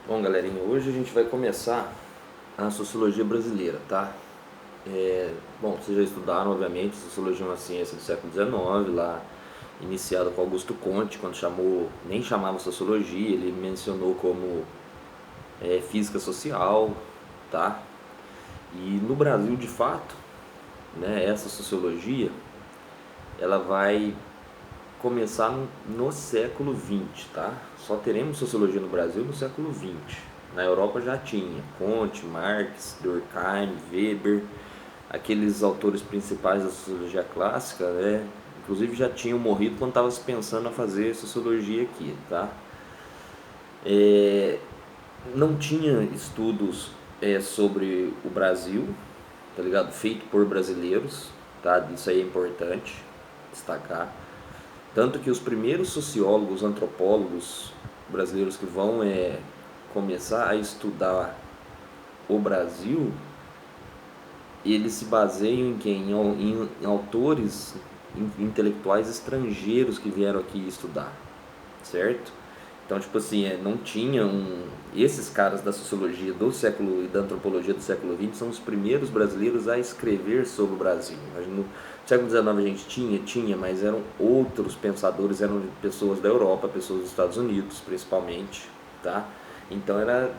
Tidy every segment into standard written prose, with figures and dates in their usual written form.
Bom, galerinha, hoje a gente vai começar a sociologia brasileira, tá? Bom, vocês já estudaram, obviamente, sociologia é uma ciência do século XIX, lá iniciada com Augusto Comte, quando nem chamava sociologia, ele mencionou como física social, tá? E no Brasil, de fato, né, essa sociologia, ela vai começar no século XX, tá? Só teremos sociologia no Brasil no século XX. Na Europa já tinha Comte, Marx, Durkheim, Weber, aqueles autores principais da sociologia clássica, né? Inclusive já tinham morrido quando estava se pensando a fazer sociologia aqui, tá? É, não tinha estudos sobre o Brasil, tá ligado? Feito por brasileiros, tá? Isso aí é importante destacar. Tanto que os primeiros sociólogos, antropólogos brasileiros que vão começar a estudar o Brasil, eles se baseiam em quem? Em autores intelectuais estrangeiros que vieram aqui estudar, certo? Então, tipo assim, não tinham. Esses caras da sociologia do século e da antropologia do século XX são os primeiros brasileiros a escrever sobre o Brasil. No século XIX a gente tinha, mas eram outros pensadores, eram pessoas da Europa, pessoas dos Estados Unidos, principalmente, tá? Então era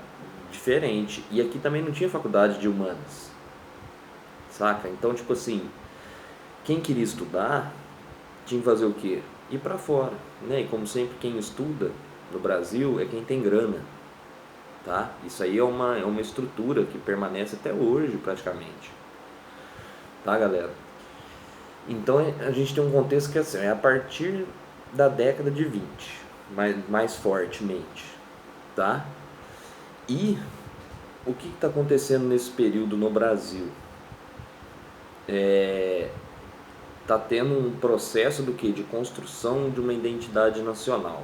diferente. E aqui também não tinha faculdade de humanas, saca? Então, tipo assim, quem queria estudar tinha que fazer o quê? Ir para fora, né? E como sempre, quem estuda no Brasil é quem tem grana, tá? Isso aí é uma estrutura que permanece até hoje, praticamente, tá, galera? Então a gente tem um contexto que assim, é a partir da década de 20, mais fortemente, tá? E o que está acontecendo nesse período no Brasil? Tá tendo um processo do que? De construção de uma identidade nacional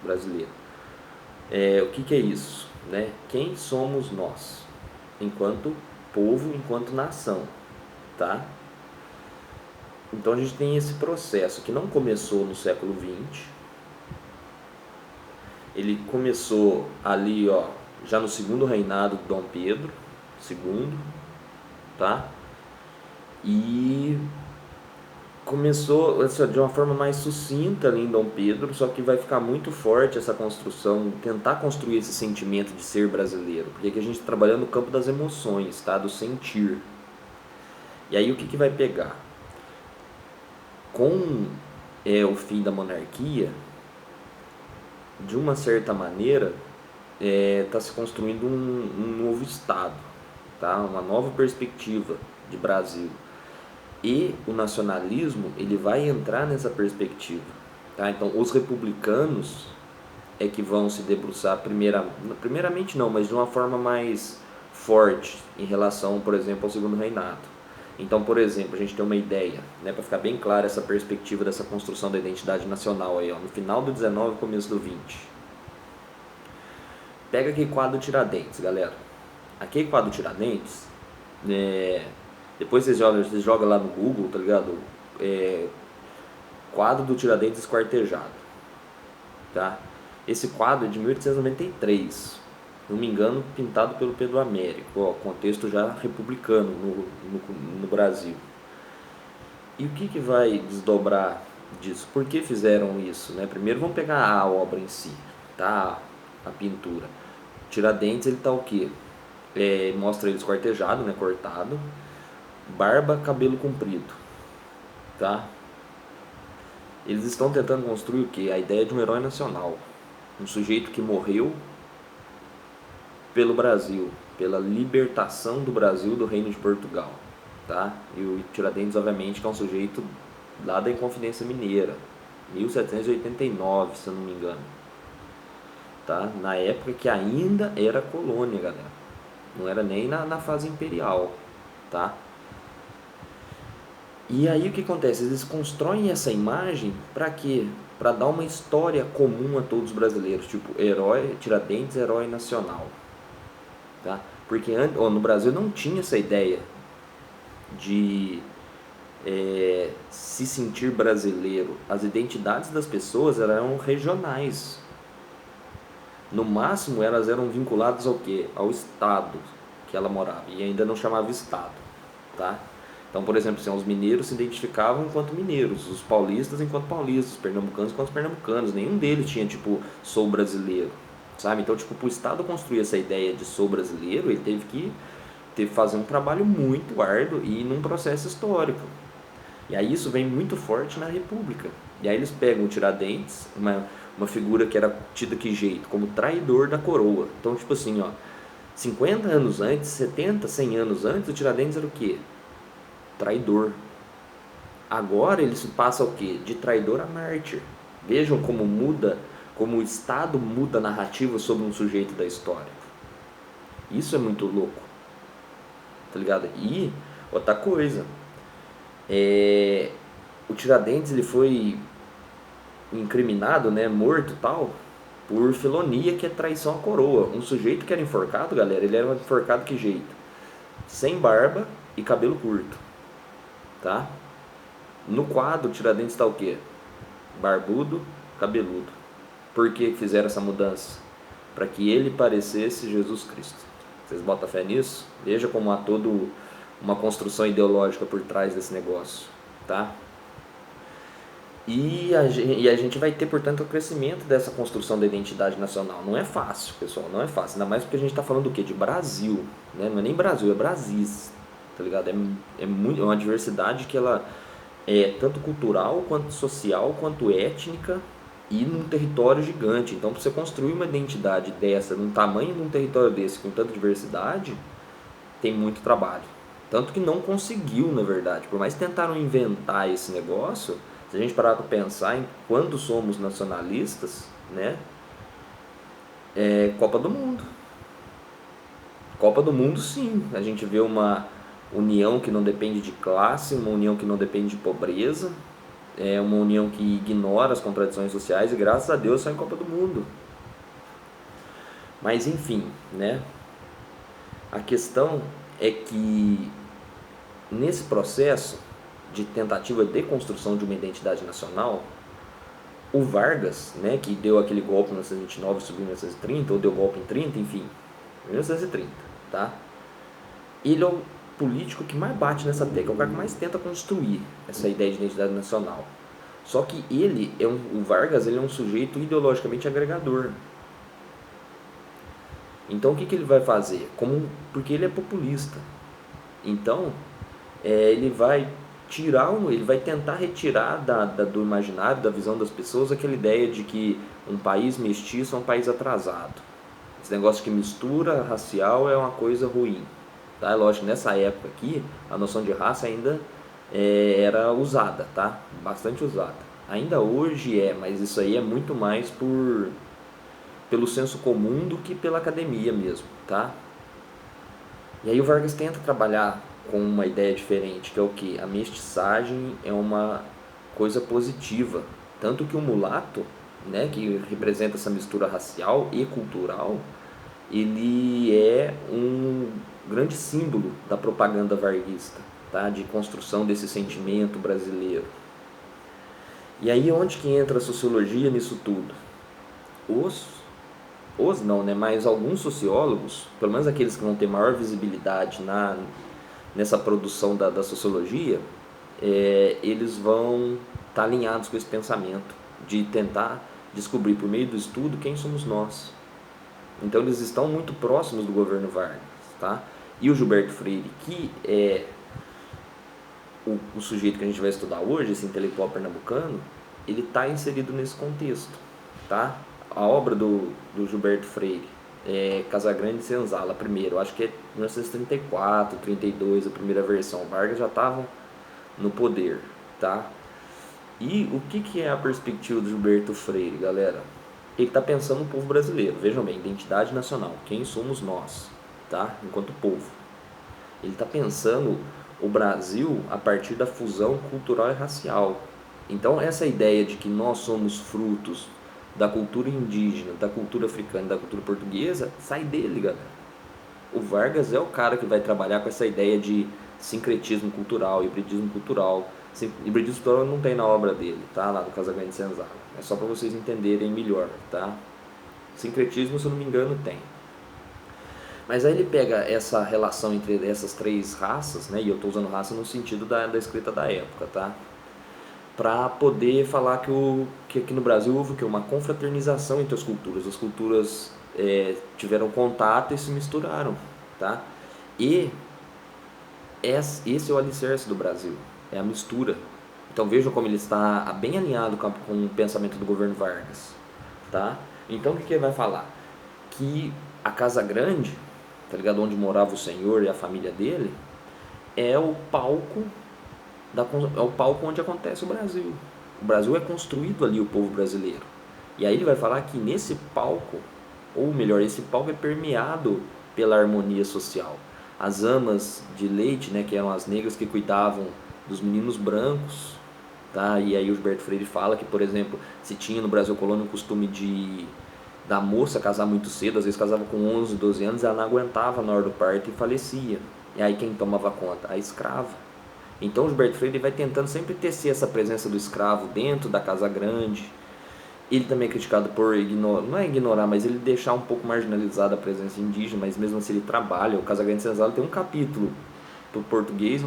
brasileira. O que é isso? Né? Quem somos nós? Enquanto povo, enquanto nação, tá? Então a gente tem esse processo que não começou no século XX, ele começou ali, ó, já no segundo reinado de Dom Pedro II, tá? E começou de uma forma mais sucinta ali em Dom Pedro, só que vai ficar muito forte essa construção, tentar construir esse sentimento de ser brasileiro, porque aqui a gente está trabalhando no campo das emoções, tá? Do sentir. E aí o que vai pegar? Com o fim da monarquia, de uma certa maneira, está se construindo um novo Estado, tá? Uma nova perspectiva de Brasil. E o nacionalismo ele vai entrar nessa perspectiva, tá? Então os republicanos é que vão se debruçar primeiramente não, mas de uma forma mais forte em relação, por exemplo, ao segundo reinado. Então, por exemplo, a gente tem uma ideia, né, para ficar bem clara essa perspectiva dessa construção da identidade nacional aí, ó, no final do 19 começo do 20. Pega aquele quadro Tiradentes, galera. Aquele quadro Tiradentes, depois vocês jogam lá no Google, tá ligado? Quadro do Tiradentes esquartejado, tá? Esse quadro é de 1893, se não me engano, pintado pelo Pedro Américo, ó, contexto já republicano no Brasil. E o que vai desdobrar disso? Por que fizeram isso? Né? Primeiro vamos pegar a obra em si, tá? A pintura. Tiradentes, ele tá o quê? Mostra ele esquartejado, né? Cortado, barba, cabelo comprido, tá? Eles estão tentando construir o quê? A ideia de um herói nacional, um sujeito que morreu pelo Brasil, pela libertação do Brasil do Reino de Portugal, tá? E o Tiradentes, obviamente, que é um sujeito lá da Inconfidência Mineira, 1789, se eu não me engano, tá? Na época que ainda era colônia, galera, não era nem na fase imperial, tá? E aí o que acontece? Eles constroem essa imagem para quê? Para dar uma história comum a todos os brasileiros, tipo herói, Tiradentes, herói nacional, tá? Porque no Brasil não tinha essa ideia de se sentir brasileiro. As identidades das pessoas eram regionais, No máximo, elas eram vinculadas ao quê? Ao estado que ela morava, e ainda não chamava estado, tá? Então, por exemplo, assim, os mineiros se identificavam enquanto mineiros, os paulistas enquanto paulistas, os pernambucanos enquanto pernambucanos. Nenhum deles tinha, tipo, sou brasileiro, sabe? Então, tipo, para o Estado construir essa ideia de sou brasileiro, ele teve que fazer um trabalho muito árduo e num processo histórico. E aí isso vem muito forte na República. E aí eles pegam o Tiradentes, uma figura que era tida que jeito, como traidor da coroa. Então, tipo assim, ó, 50 anos antes, 70, 100 anos antes, o Tiradentes era o quê? Traidor. Agora ele se passa o quê? De traidor a mártir. Vejam como muda, como o Estado muda a narrativa sobre um sujeito da história. Isso é muito louco, tá ligado? E outra coisa, o Tiradentes ele foi incriminado, né, morto e tal, por felonia, que é traição à coroa. Um sujeito que era enforcado, galera, ele era enforcado que jeito? Sem barba e cabelo curto, tá? No quadro, Tiradentes está o quê? Barbudo, cabeludo. Por que fizeram essa mudança? Para que ele parecesse Jesus Cristo. Vocês botam fé nisso? Veja como há toda uma construção ideológica por trás desse negócio, tá? E a gente vai ter, portanto, o crescimento dessa construção da identidade nacional. Não é fácil, pessoal, não é fácil. Ainda mais porque a gente está falando do quê? De Brasil, né? Não é nem Brasil, é Brasis, tá ligado? É uma diversidade que ela é tanto cultural, quanto social, quanto étnica, e num território gigante. Então, para você construir uma identidade dessa, num tamanho de um território desse, com tanta diversidade, tem muito trabalho. Tanto que não conseguiu, na verdade. Por mais que tentaram inventar esse negócio, se a gente parar para pensar em quando somos nacionalistas, né? É Copa do Mundo. Copa do Mundo, sim. A gente vê uma união que não depende de classe, uma união que não depende de pobreza, é uma união que ignora as contradições sociais, e graças a Deus só em Copa do Mundo. Mas enfim, né? A questão é que nesse processo de tentativa de construção de uma identidade nacional, o Vargas, né, que deu aquele golpe em 1929 e subiu em 1930, ou deu golpe em 30, enfim, 1930, tá? Ele é o político que mais bate nessa tecla, é o cara que mais tenta construir essa ideia de identidade nacional. Só que o Vargas, ele é um sujeito ideologicamente agregador. Então o que ele vai fazer? Porque ele é populista. Então ele vai tentar retirar do imaginário, da visão das pessoas, aquela ideia de que um país mestiço é um país atrasado. Esse negócio que mistura racial é uma coisa ruim. Tá? Lógico, nessa época aqui, a noção de raça ainda era usada, tá? Bastante usada. Ainda hoje mas isso aí é muito mais pelo senso comum do que pela academia mesmo, tá? E aí o Vargas tenta trabalhar com uma ideia diferente, que é o que? A mestiçagem é uma coisa positiva. Tanto que o mulato, né, que representa essa mistura racial e cultural, ele é um grande símbolo da propaganda varguista, tá? De construção desse sentimento brasileiro. E aí onde que entra a sociologia nisso tudo? Os não, né? Mas alguns sociólogos, pelo menos aqueles que vão ter maior visibilidade nessa produção da sociologia, eles vão estar alinhados com esse pensamento de tentar descobrir por meio do estudo quem somos nós. Então eles estão muito próximos do governo Vargas, tá? E o Gilberto Freire, que é o sujeito que a gente vai estudar hoje, esse intelectual pernambucano, ele está inserido nesse contexto, tá? A obra do Gilberto Freire, Casagrande e Senzala, primeiro, acho que é 1934, 32, a primeira versão. Vargas já estava no poder, tá? E o que é a perspectiva do Gilberto Freire, galera? Ele está pensando no povo brasileiro. Vejam bem, identidade nacional, quem somos nós, tá? Enquanto povo. Ele está pensando o Brasil a partir da fusão cultural e racial. Então essa ideia de que nós somos frutos da cultura indígena, da cultura africana, da cultura portuguesa, sai dele, galera. O Vargas é o cara que vai trabalhar com essa ideia de sincretismo cultural, hibridismo cultural. Hibridismo cultural não tem na obra dele, tá? Lá do Casagrande e Senzala. É só para vocês entenderem melhor, tá? Sincretismo, se eu não me engano, tem. Mas aí ele pega essa relação entre essas três raças, né, e eu estou usando raça no sentido da escrita da época, tá? Para poder falar que aqui no Brasil houve que uma confraternização entre as culturas. As culturas tiveram contato e se misturaram, tá? E esse é o alicerce do Brasil, é a mistura. Então vejam como ele está bem alinhado com o pensamento do governo Vargas, tá? Então o que ele vai falar? Que a Casa Grande, tá ligado? Onde morava o senhor e a família dele, é o palco é o palco onde acontece o Brasil. O Brasil é construído ali, o povo brasileiro. E aí ele vai falar que nesse palco, ou melhor, esse palco é permeado pela harmonia social. As amas de leite, né, que eram as negras que cuidavam dos meninos brancos, tá? E aí o Gilberto Freire fala que, por exemplo, se tinha no Brasil colônia o costume da moça casar muito cedo, às vezes casava com 11, 12 anos, ela não aguentava na hora do parto e falecia. E aí quem tomava conta? A escrava. Então o Gilberto Freire vai tentando sempre tecer essa presença do escravo dentro da Casa Grande. Ele também é criticado por não é ignorar, mas ele deixar um pouco marginalizada a presença indígena, mas mesmo assim ele trabalha. O Casa Grande Senzala tem um capítulo para o português,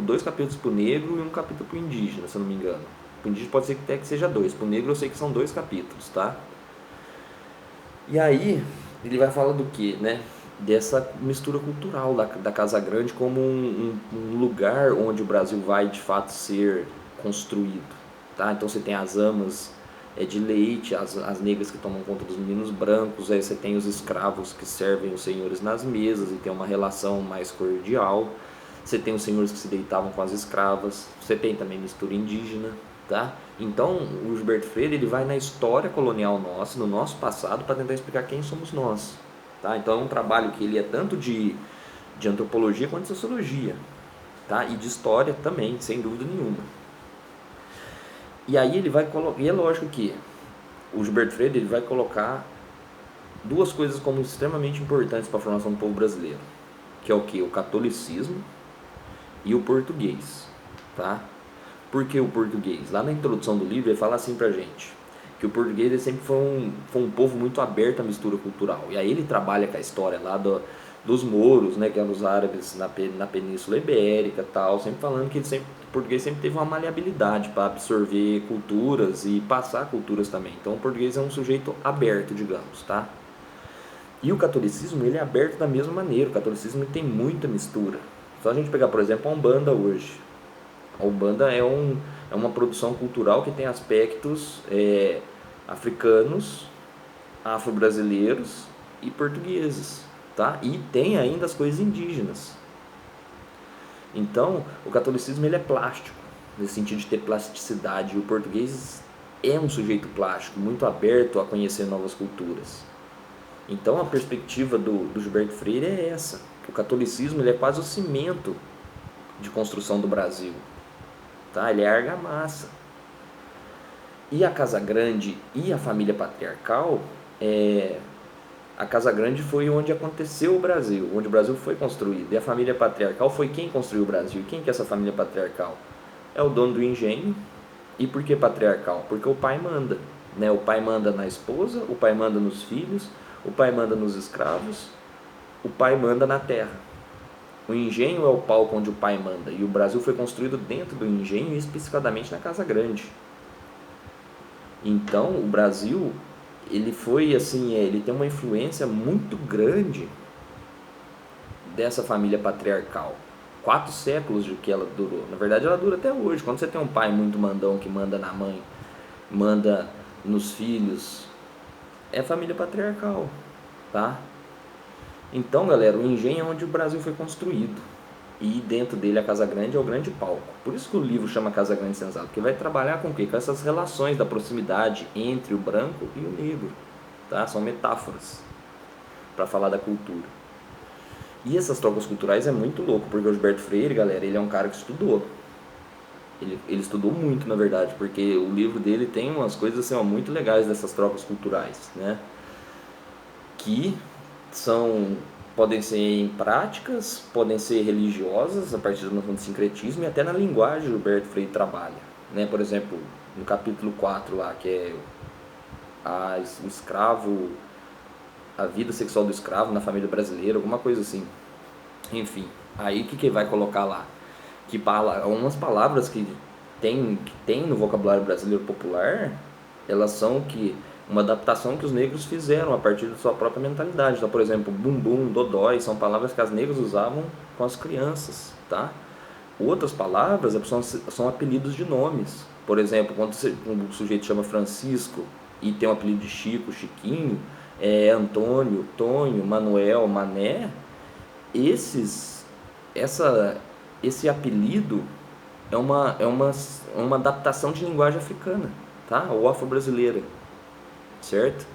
dois capítulos para o negro e um capítulo para o indígena, se eu não me engano. Para o indígena pode ser que até que seja dois, para o negro eu sei que são 2 capítulos, tá? E aí ele vai falar do que, né? Dessa mistura cultural da Casa Grande como um lugar onde o Brasil vai de fato ser construído, tá? Então você tem as amas de leite, as negras que tomam conta dos meninos brancos, aí você tem os escravos que servem os senhores nas mesas e tem uma relação mais cordial, você tem os senhores que se deitavam com as escravas, você tem também mistura indígena, tá? Então o Gilberto Freire ele vai na história colonial nossa, no nosso passado, para tentar explicar quem somos nós. Tá? Então é um trabalho que ele é tanto de antropologia quanto de sociologia, tá? E de história também, sem dúvida nenhuma. E aí ele vai colocar, e é lógico que o Gilberto Freire ele vai colocar duas coisas como extremamente importantes para a formação do povo brasileiro, que é o que? O catolicismo e o português, tá? Por que o português? Lá na introdução do livro ele fala assim pra gente, que o português ele sempre foi um povo muito aberto à mistura cultural. E aí ele trabalha com a história lá dos mouros, né, que eram os árabes na Península Ibérica, tal, sempre falando que o português sempre teve uma maleabilidade para absorver culturas e passar culturas também. Então o português é um sujeito aberto, digamos, tá? E o catolicismo ele é aberto da mesma maneira. O catolicismo tem muita mistura. Só a gente pegar, por exemplo, a Umbanda hoje. A Umbanda é uma produção cultural que tem aspectos africanos, afro-brasileiros e portugueses, tá? E tem ainda as coisas indígenas. Então, o catolicismo ele é plástico, nesse sentido de ter plasticidade. E o português é um sujeito plástico, muito aberto a conhecer novas culturas. Então, a perspectiva do Gilberto Freire é essa. O catolicismo ele é quase o cimento de construção do Brasil. Tá? Ele é a argamassa. E a Casa Grande e a família patriarcal, a Casa Grande foi onde aconteceu o Brasil, onde o Brasil foi construído. E a família patriarcal foi quem construiu o Brasil. Quem que é essa família patriarcal? É o dono do engenho. E por que patriarcal? Porque o pai manda. Né? O pai manda na esposa, o pai manda nos filhos, o pai manda nos escravos, o pai manda na terra. O engenho é o palco onde o pai manda. E o Brasil foi construído dentro do engenho, especificadamente na Casa Grande. Então, o Brasil, ele foi assim, ele tem uma influência muito grande dessa família patriarcal. 4 séculos de que ela durou. Na verdade, ela dura até hoje. Quando você tem um pai muito mandão que manda na mãe, manda nos filhos, é família patriarcal, tá? Então, galera, o engenho é onde o Brasil foi construído. E dentro dele a Casa Grande é o grande palco. Por isso que o livro chama Casa Grande Senzala, porque vai trabalhar com o quê? Com essas relações da proximidade entre o branco e o negro, tá? São metáforas para falar da cultura. E essas trocas culturais é muito louco, porque o Gilberto Freire, galera, ele é um cara que estudou. Ele estudou muito, na verdade, porque o livro dele tem umas coisas assim, ó, muito legais dessas trocas culturais, né? Que podem ser em práticas, podem ser religiosas, a partir do noção de sincretismo, e até na linguagem o Gilberto Freire trabalha. Né? Por exemplo, no capítulo 4 lá, que é o escravo a vida sexual do escravo na família brasileira, alguma coisa assim. Enfim, aí o que vai colocar lá? Umas palavras que tem no vocabulário brasileiro popular, elas são uma adaptação que os negros fizeram a partir da sua própria mentalidade. Então, por exemplo, bumbum, dodói, são palavras que as negras usavam com as crianças, tá? Outras palavras são apelidos de nomes. Por exemplo, quando um sujeito chama Francisco e tem o apelido de Chico, Chiquinho, Antônio, Tonho, Manuel, Mané, esse apelido é uma adaptação de linguagem africana, tá? Ou afro-brasileira, certo?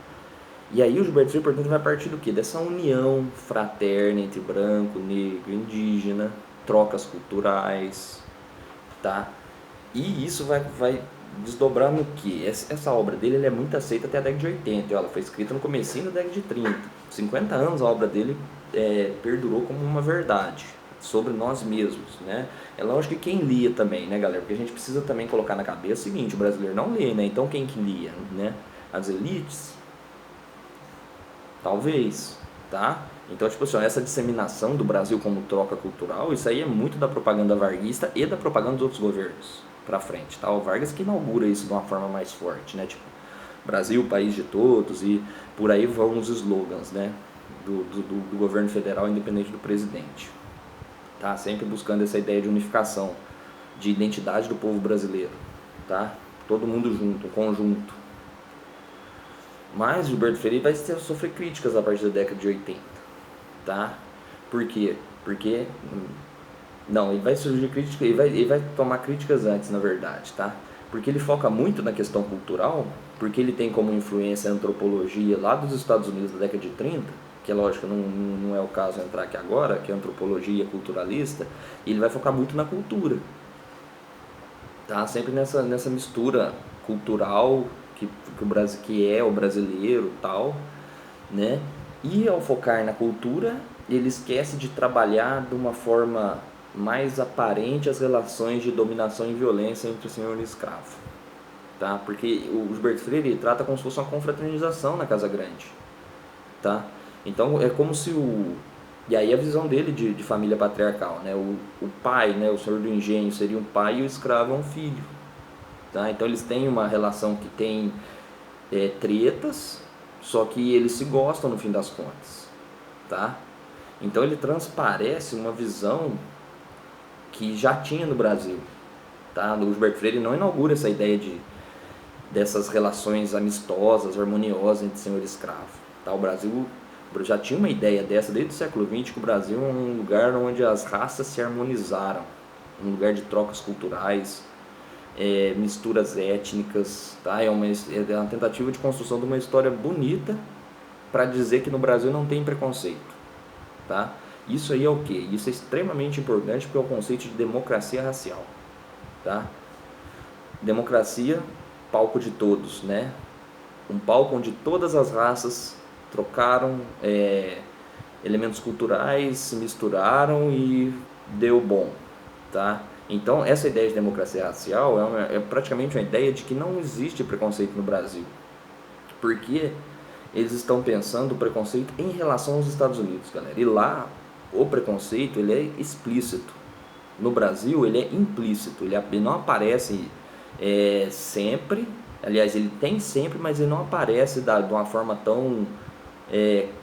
E aí o Gilberto Freire, portanto, vai partir do quê? Dessa união fraterna entre branco, negro, indígena, trocas culturais, tá? E isso vai desdobrar no quê? Essa obra dele ela é muito aceita até a década de 80, ela foi escrita no comecinho da década de 30. 50 anos a obra dele perdurou como uma verdade sobre nós mesmos, né? É lógico que quem lia também, né, galera? Porque a gente precisa também colocar na cabeça o seguinte, o brasileiro não lê, né? Então quem que lia, né? As elites? Talvez, tá? Então, tipo assim, essa disseminação do Brasil como troca cultural, isso aí é muito da propaganda varguista e da propaganda dos outros governos pra frente, tá? O Vargas que inaugura isso de uma forma mais forte, né? Tipo, Brasil, país de todos, e por aí vão os slogans, né? Do governo federal, independente do presidente, tá? Sempre buscando essa ideia de unificação, de identidade do povo brasileiro, tá? Todo mundo junto, um conjunto. Mas Gilberto Freire vai sofrer críticas a partir da década de 80, tá? Por quê? Porque não, ele vai surgir crítica, ele vai tomar críticas antes, na verdade, tá? Porque ele foca muito na questão cultural, porque ele tem como influência a antropologia lá dos Estados Unidos da década de 30, que é lógico, não é o caso entrar aqui agora, que é antropologia culturalista, e ele vai focar muito na cultura, tá? Sempre nessa mistura cultural o Brasil, que é o brasileiro tal, né? E ao focar na cultura, ele esquece de trabalhar de uma forma mais aparente as relações de dominação e violência entre o senhor e o escravo, tá? Porque o Gilberto Freire trata como se fosse uma confraternização na Casa Grande, tá? Então é como se e aí a visão dele de família patriarcal, né? O pai, né? O senhor do engenho seria um pai e o escravo é um filho, tá? Então eles têm uma relação que tem tretas, só que eles se gostam no fim das contas, tá? Então ele transparece uma visão que já tinha no Brasil, tá? O Gilberto Freire não inaugura essa ideia dessas relações amistosas, harmoniosas entre senhor e escravo, tá? O Brasil já tinha uma ideia dessa desde o século XX, que o Brasil é um lugar onde as raças se harmonizaram, um lugar de trocas culturais, misturas étnicas, tá? É uma tentativa de construção de uma história bonita para dizer que no Brasil não tem preconceito, tá? Isso aí é o quê? Isso é extremamente importante porque é o conceito de democracia racial, tá? Democracia, palco de todos, né? Um palco onde todas as raças trocaram elementos culturais, se misturaram e deu bom, tá? Então essa ideia de democracia racial é praticamente uma ideia de que não existe preconceito no Brasil, porque eles estão pensando o preconceito em relação aos Estados Unidos, galera, e lá o preconceito ele é explícito. No Brasil ele é implícito, ele não aparece sempre, aliás ele tem sempre, mas ele não aparece de uma forma tão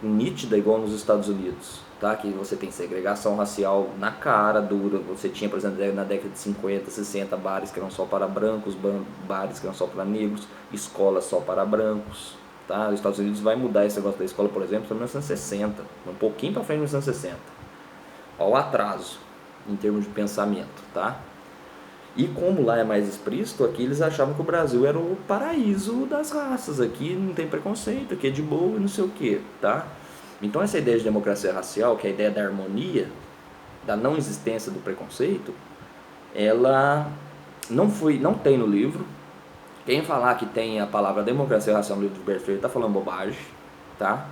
nítida igual nos Estados Unidos, tá? Que você tem segregação racial na cara dura, você tinha, por exemplo, na década de 50, 60, bares que eram só para brancos, bares que eram só para negros, escolas só para brancos, tá? Os Estados Unidos vai mudar esse negócio da escola, por exemplo, em 1960, um pouquinho para frente de 1960. Olha o atraso em termos de pensamento, tá? E como lá é mais explícito, aqui eles achavam que o Brasil era o paraíso das raças, aqui não tem preconceito, aqui é de boa e não sei o que, tá? Então essa ideia de democracia racial, que é a ideia da harmonia, da não existência do preconceito, ela não tem no livro. Quem falar que tem a palavra democracia racial no livro do Gilberto Freire está falando bobagem, tá?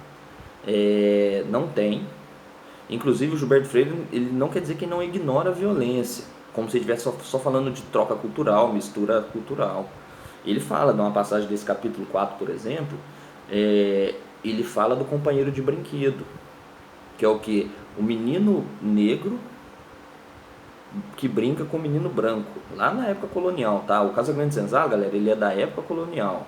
Não tem. Inclusive o Gilberto Freire, ele não quer dizer que não ignora a violência, como se ele estivesse só falando de troca cultural, mistura cultural. Ele fala, numa passagem desse capítulo 4, por exemplo, ele fala do companheiro de brinquedo, que é o que? O menino negro que brinca com o menino branco, lá na época colonial, tá? O Casagrande Senzala, galera, ele é da época colonial.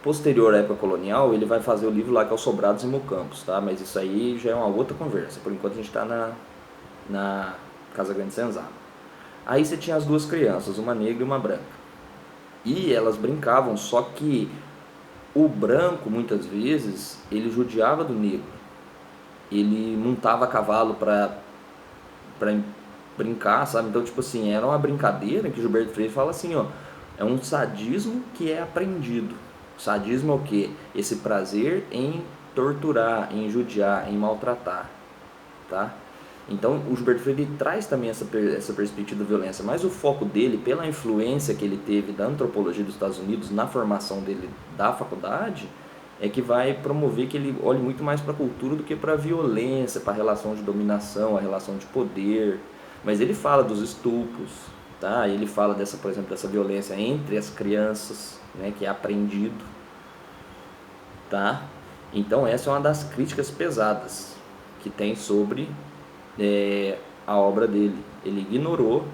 Posterior à época colonial, ele vai fazer o livro lá que é o Sobrados e Mocampos, tá? Mas isso aí já é uma outra conversa. Por enquanto a gente está na Casagrande Senzala. Aí você tinha as duas crianças, uma negra e uma branca. E elas brincavam, só que o branco, muitas vezes, ele judiava do negro. Ele montava a cavalo para brincar, sabe? Então, tipo assim, era uma brincadeira que Gilberto Freire fala assim, ó, é um sadismo que é aprendido. Sadismo é o quê? Esse prazer em torturar, em judiar, em maltratar, tá? Então, o Gilberto Freire traz também essa perspectiva da violência, mas o foco dele, pela influência que ele teve da antropologia dos Estados Unidos na formação dele da faculdade, é que vai promover que ele olhe muito mais para a cultura do que para a violência, para a relação de dominação, a relação de poder. Mas ele fala dos estupros, tá? Ele fala dessa, por exemplo, dessa violência entre as crianças, né, que é aprendido, tá? Então essa é uma das críticas pesadas que tem sobre a obra dele. Ele ignorou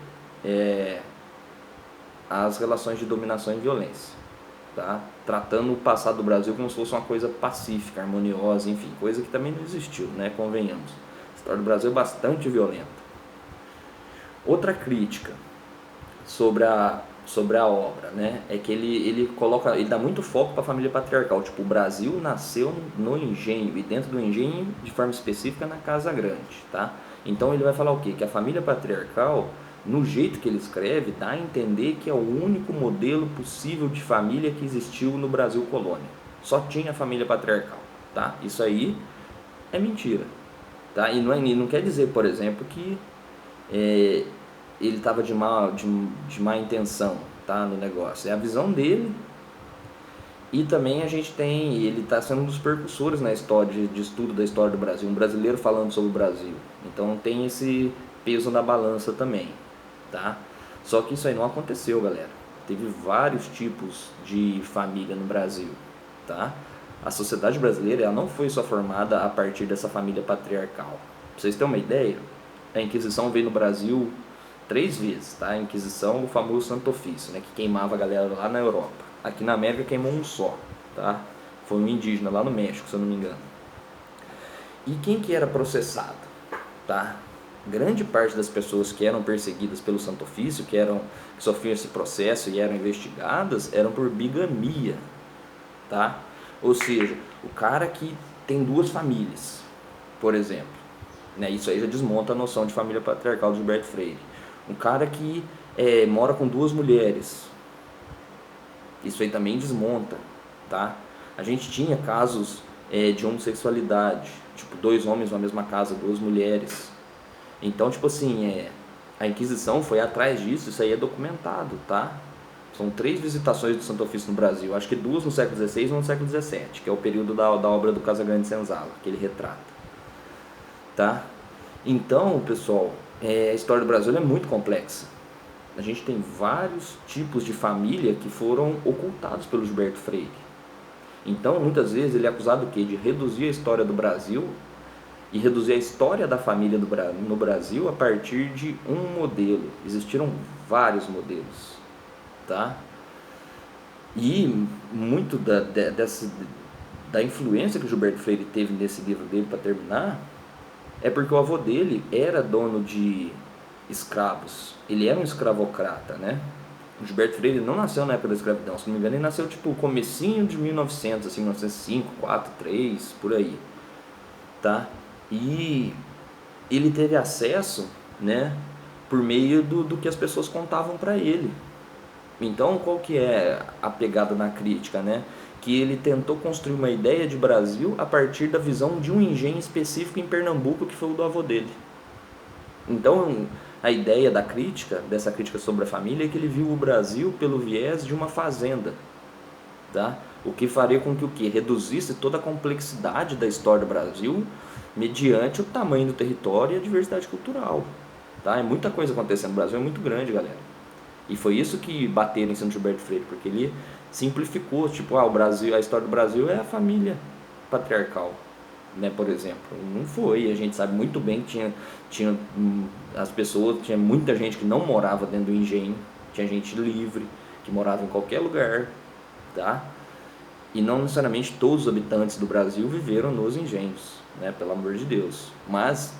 as relações de dominação e violência, tá? Tratando o passado do Brasil como se fosse uma coisa pacífica, harmoniosa, enfim, coisa que também não existiu, né? Convenhamos. A história do Brasil é bastante violenta. Outra crítica sobre a obra, né, é que ele dá muito foco para a família patriarcal. Tipo, o Brasil nasceu no engenho, e dentro do engenho, de forma específica, na Casa Grande, tá? Então ele vai falar o quê? Que a família patriarcal, no jeito que ele escreve, dá a entender que é o único modelo possível de família que existiu no Brasil colônia. Só tinha a família patriarcal, tá? Isso aí é mentira, tá? E não quer dizer, por exemplo, que ele estava de má intenção, tá, no negócio. É a visão dele. E também ele está sendo um dos percussores na história de estudo da história do Brasil, um brasileiro falando sobre o Brasil. Então tem esse peso na balança também, tá? Só que isso aí não aconteceu, galera. Teve vários tipos de família no Brasil, tá? A sociedade brasileira, ela não foi só formada a partir dessa família patriarcal. Pra vocês terem uma ideia, a Inquisição veio no Brasil 3 vezes, tá? A Inquisição, o famoso Santo Ofício, né, que queimava a galera lá na Europa. Aqui na América queimou um só, tá? Foi um indígena lá no México, se eu não me engano. E quem que era processado, tá? Grande parte das pessoas que eram perseguidas pelo Santo Ofício, que sofriam esse processo e eram investigadas, eram por bigamia, tá? Ou seja, o cara que tem 2 famílias, por exemplo, né? Isso aí já desmonta a noção de família patriarcal do Gilberto Freire. Um cara que mora com 2 mulheres, isso aí também desmonta, tá? A gente tinha casos de homossexualidade, tipo 2 homens na mesma casa, 2 mulheres. Então, tipo assim, a Inquisição foi atrás disso, isso aí é documentado, tá? São 3 visitações do Santo Ofício no Brasil, acho que 2 no século XVI e 1 no século XVII, que é o período da obra do Casagrande Senzala, que ele retrata, tá? Então, pessoal, a história do Brasil é muito complexa. A gente tem vários tipos de família que foram ocultados pelo Gilberto Freire. Então, muitas vezes, ele é acusado de reduzir a história do Brasil e reduzir a história da família no Brasil a partir de um modelo. Existiram vários modelos, tá? E muito da influência que o Gilberto Freire teve nesse livro dele, para terminar, é porque o avô dele era dono de escravos. Ele era um escravocrata, né? O Gilberto Freire não nasceu na época da escravidão, se não me engano, ele nasceu tipo comecinho de 1900, assim, 1905, 4, 3, por aí, tá? E ele teve acesso, né, por meio do que as pessoas contavam para ele. Então, qual que é a pegada na crítica, né? Que ele tentou construir uma ideia de Brasil a partir da visão de um engenho específico em Pernambuco, que foi o do avô dele. Então, a ideia dessa crítica sobre a família, é que ele viu o Brasil pelo viés de uma fazenda, tá? O que faria com que o quê? Reduzisse toda a complexidade da história do Brasil mediante o tamanho do território e a diversidade cultural, tá? É muita coisa acontecendo no Brasil, é muito grande, galera. E foi isso que bateram em Santo Gilberto Freire, porque ele simplificou, tipo, o Brasil, a história do Brasil é a família patriarcal, né, por exemplo. Não foi, a gente sabe muito bem que tinha as pessoas, tinha muita gente que não morava dentro do engenho, tinha gente livre, que morava em qualquer lugar, tá? E não necessariamente todos os habitantes do Brasil viveram nos engenhos, né, pelo amor de Deus. Mas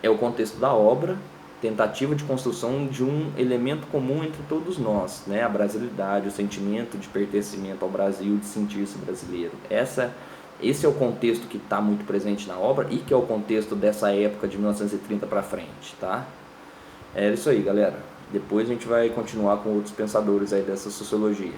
é o contexto da obra, tentativa de construção de um elemento comum entre todos nós, né, a brasilidade, o sentimento de pertencimento ao Brasil, de sentir-se brasileiro. Esse é o contexto que está muito presente na obra e que é o contexto dessa época de 1930 para frente, tá? É isso aí, galera. Depois a gente vai continuar com outros pensadores aí dessa sociologia.